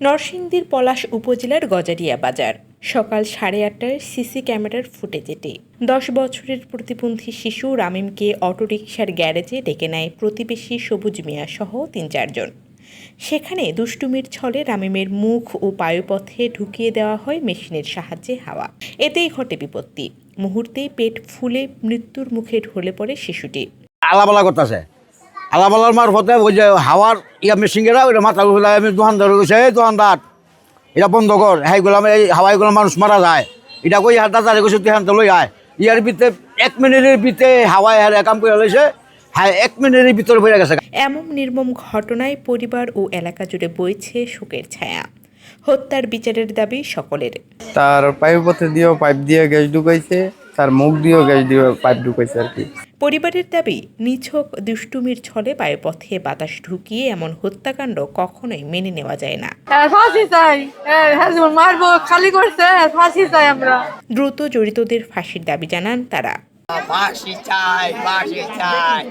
নরসিংদীর পলাশ উপজেলার গজারিয়া বাজার সকাল 8:30টায় সিসি ক্যামেরার ফুটেজ এটি। 10 বছরের প্রতিবন্ধী শিশু রামিমকে অটোরিকশার গ্যারেজে ডেকে নেয় প্রতিবেশী সবুজ মিয়া সহ 3-4 জন। সেখানে দুষ্টুমির ছলে রামিমের মুখ ও পায়ুপথে ঢুকিয়ে দেওয়া হয় মেশিনের সাহায্যে হাওয়া। এতেই ঘটে বিপত্তি। মুহূর্তেই পেট ফুলে মৃত্যুর মুখে ঢলে পড়ে শিশুটি। আলাপালা করতেছে, আলাপালার মারফতে ওই যে হাওয়ার মেশিনেরা ওইটা মাথার উপরে আমি দোকানদার গেছে, এই দোকানদার এটা বন্ধ কর, হ্যাঁ এই হাওয়াইগুলো মানুষ মারা যায়, এটা কই হাত দাঁড়িয়ে গেছে তুই হাতে লই আয়। ইয়ার ভিতরে 1 মিনিটের ভিতরে হাওয়ায় কাম করে লইছে, হ্যাঁ 1 মিনিটের ভিতরে পড়ে গেছে। এমন নির্মম ঘটনায় পরিবার ও এলাকা জুড়ে বইছে শোকের ছায়া। হত্যার বিচারের দাবি সকলের। তার পাইপপথে দিয়েও পাইপ দিয়ে গ্যাস ঢুকাইছে, তার মুখ দিয়েও গ্যাস দিয়ে পাইপ ঢুকাইছে আর কি। পরিবারের দাবি, নিছক দুষ্টুমির ছলে পায়ুপথে বাতাস ঢুকিয়ে এমন হত্যাকাণ্ড কখনোই মেনে নেওয়া যায় না। ফাঁসি চাই, মারবো খালি করছে, ফাঁসি চাই আমরা। দ্রুত জড়িতদের ফাঁসির দাবি জানান তারা। ফাঁসি চাই, ফাঁসি চাই।